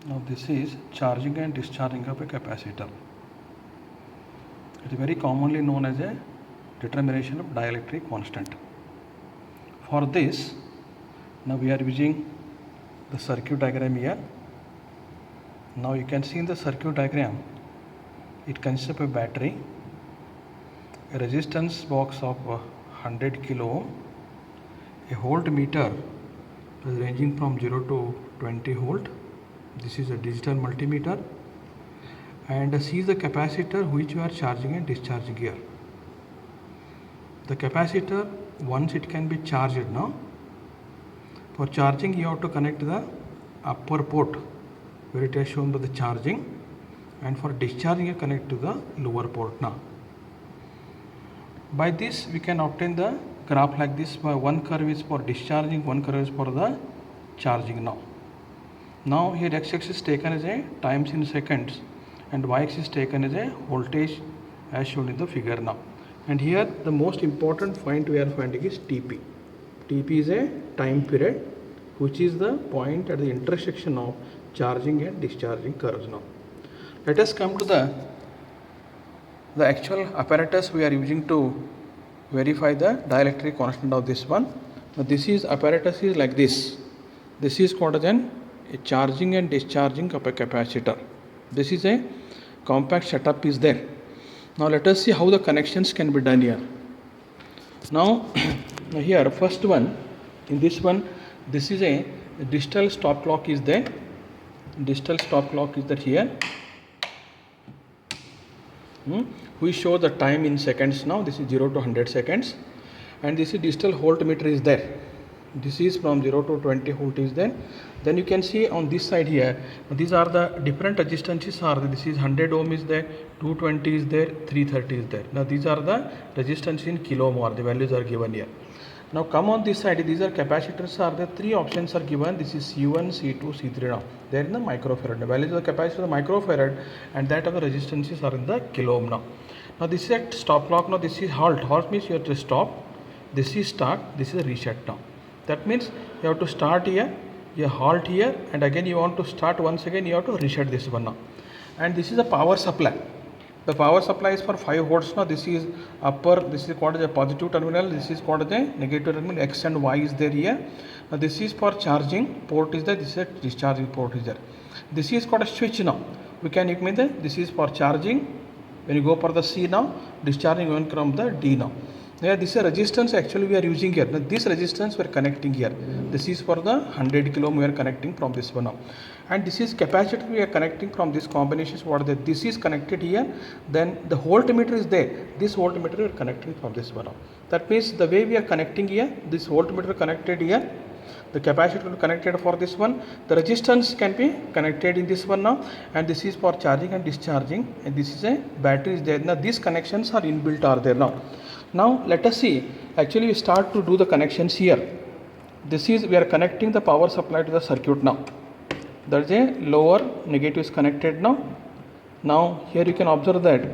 Now this is charging and discharging of a capacitor. It is very commonly known as a determination of dielectric constant. For this, now we are using the circuit diagram here. Now you can see in the circuit diagram, it consists of a battery, a resistance box of 100 kilo ohm, a voltmeter ranging from 0 to 20 volt. This is a digital multimeter, and see the capacitor which you are charging and discharging here. The capacitor, once it can be charged now, for charging you have to connect the upper port where it is shown by the charging, and for discharging you connect to the lower port now. By this we can obtain the graph like this, by one curve is for discharging, one curve is for the charging now. Now here x-axis is taken as a times in seconds and y-axis is taken as a voltage as shown in the figure now. And here the most important point we are finding is TP. TP is a time period which is the point at the intersection of charging and discharging curves now. Let us come to the actual apparatus we are using to verify the dielectric constant of this one. Now this is apparatus is like this. This is called as a charging and discharging of a capacitor. This is a compact setup is there. Now let us see how the connections can be done here. Now here first one, in this one, this is a digital stop clock is there. Digital stop clock is that here. We show the time in seconds now. This is 0 to 100 seconds, and this is digital voltmeter is there. This is from 0 to 20 volt is there. Then you can see on this side here, these are the different resistances are there. This is 100 ohm is there, 220 is there, 330 is there. Now these are the resistance in kilo ohm, or the values are given here. Now come on this side, these are capacitors are there. Three options are given. This is C1, C2, C3 now. They are in the microfarad. The values of the capacitor are microfarad, and that of the resistances are in the kilo ohm now. Now this is at stop clock. Now this is halt. Halt means you have to stop. This is start. This is a reset now. That means you have to start here, you halt here, and again you want to start once again, you have to reset this one now. And this is a power supply. The power supply is for 5 volts now. This is upper, this is called as a positive terminal, this is called as a negative terminal, X and Y is there here. Now this is for charging port is there, this is a discharging port is there. This is called a switch now. We can make the, this is for charging. When you go for the C now, discharging one from the D now. Yeah, this is a resistance actually we are using here. Now this resistance we are connecting here. This is for the 100 kilo ohm we are connecting from this one now. And this is capacitor we are connecting from this combinations what are there. This is connected here. Then the voltmeter is there. This voltmeter we are connecting from this one now. That means the way we are connecting here, this voltmeter connected here. The capacitor connected for this one. The resistance can be connected in this one now, and this is for charging and discharging, and this is a battery is there. Now these connections are inbuilt are there now. Now let us see, actually we start to do the connections here. This is, we are connecting the power supply to the circuit now. There is a lower negative is connected now. Now here you can observe that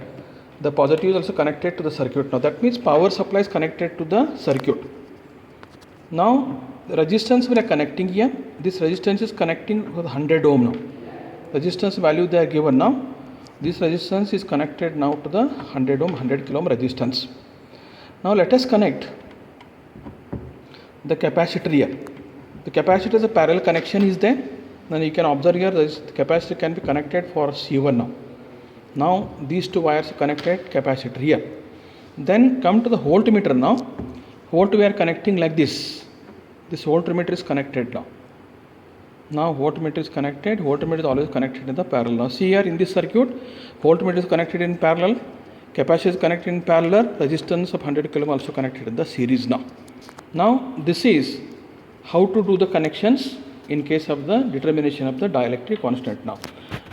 the positive is also connected to the circuit now. That means power supply is connected to the circuit. Now the resistance we are connecting here, this resistance is connecting with 100 ohm now. Resistance value they are given now. This resistance is connected now to the 100 ohm, 100 kilo ohm resistance. Now let us connect the capacitor here. The capacitor is a parallel connection is there. Then you can observe here the capacitor can be connected for C1 now. Now these two wires are connected capacitor here. Then come to the voltmeter now. Volt we are connecting like this. This voltmeter is connected now. Now voltmeter is connected. Voltmeter is always connected in the parallel. Now see here in this circuit, voltmeter is connected in parallel. Capacitor is connected in parallel, resistance of 100 kilo ohm also connected in the series now. Now this is how to do the connections in case of the determination of the dielectric constant now.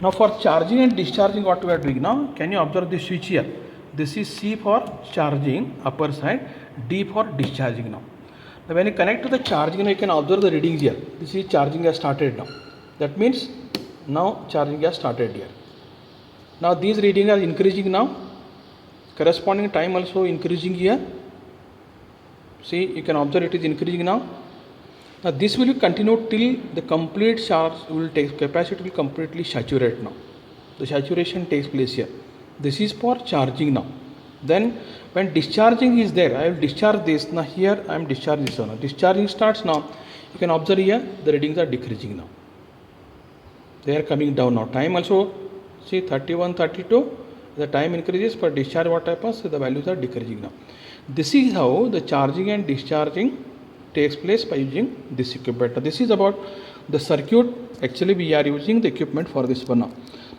Now for charging and discharging what we are doing now, can you observe this switch here? This is C for charging upper side, D for discharging now. Now when you connect to the charging now you can observe the readings here. This is charging has started now. That means now charging has started here. Now these readings are increasing now. Corresponding time also increasing here. See, you can observe it is increasing now. Now this will continue till the complete charge will take, capacity will completely saturate now. The saturation takes place here. This is for charging now. Then when discharging is there, I will discharge this. Now here I am discharging this one. Discharging starts now. You can observe here the readings are decreasing now. They are coming down now. Time also see 31, 32. The time increases, for discharge what happens? The values are decreasing now. This is how the charging and discharging takes place by using this equipment. This is about the circuit. Actually we are using the equipment for this one now.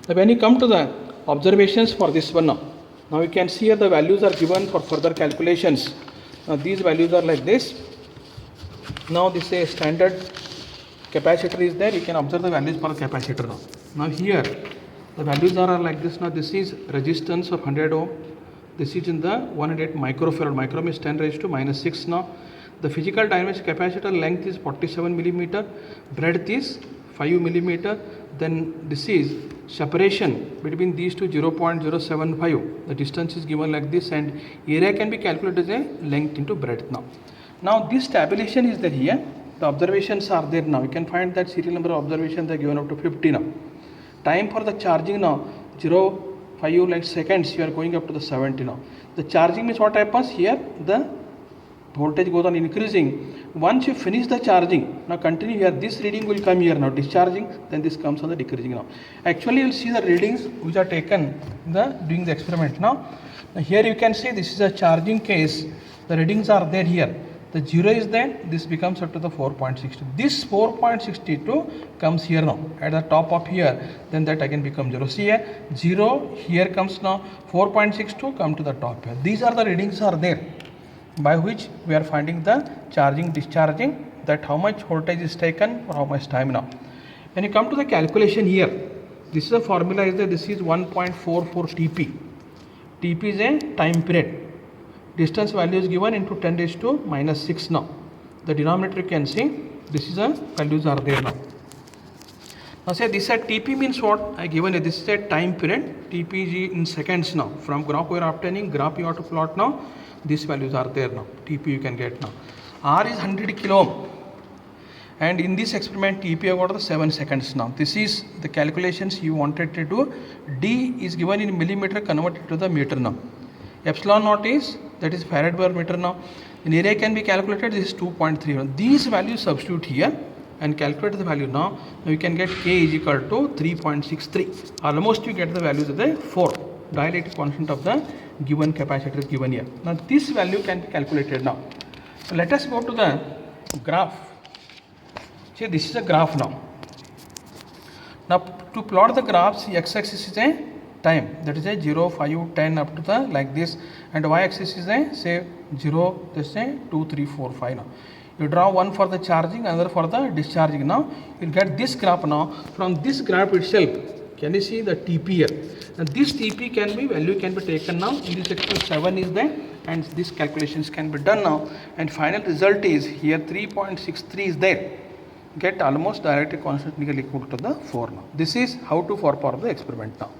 Now when you come to the observations for this one now you can see here the values are given for further calculations. Now these values are like this. Now this is a standard capacitor is there. You can observe the values for capacitor now. Now here the values are like this. Now this is resistance of 100 ohm. This is in the 108 microfarad. Micro is 10 raised to minus 6 now. The physical dimension capacitor length is 47 millimeter, breadth is 5 millimeter. Then this is separation between these two 0.075. The distance is given like this, and area can be calculated as a length into breadth now. Now this tabulation is there here. The observations are there now. You can find that serial number of observations are given up to 50 now. Time for the charging now 0.5 like seconds. You are going up to the 70 now. The charging means what happens here? The voltage goes on increasing. Once you finish the charging, now continue here. This reading will come here now. Discharging, then this comes on the decreasing now. Actually, you will see the readings which are taken during the experiment now. Here you can see this is a charging case. The readings are there here. The 0 is there. This becomes up to the 4.62. This 4.62 comes here now at the top of here. Then that again becomes 0. See here 0 here comes now. 4.62 come to the top here. These are the readings are there, by which we are finding the charging, discharging, that how much voltage is taken for how much time now. When you come to the calculation here, this is a formula is that this is 1.44 TP. TP is a time period. Distance value is given into 10 raised to minus 6 now. The denominator you can see, this is a values are there now. Now say this is TP means what I given it. This is a time period. TP is in seconds now. From graph we are obtaining, graph you have to plot now. These values are there now. TP you can get now. R is 100 kilo ohm, and in this experiment TP I got the 7 seconds now. This is the calculations you wanted to do. D is given in millimeter, converted to the meter now. Epsilon naught is, that is farad per meter now. In area can be calculated. This is 2.3. These values substitute here and calculate the value now. Now you can get K is equal to 3.63. Almost you get the values of the 4. Dielectric constant of the given capacitor is given here. Now this value can be calculated now. So let us go to the graph. See, this is a graph now. Now to plot the graphs, the x-axis is a time, that is a 0, 5, 10 up to the like this, and y-axis is a say 0, this is 2, 3, 4, 5 now. You draw one for the charging, another for the discharging now. You will get this graph now. From this graph itself, can you see the TP here? And this TP can be, value can be taken now. In this example 7 is there, and these calculations can be done now. And final result is here 3.63 is there. Get almost dielectric constant equal to the 4 now. This is how to perform the experiment now.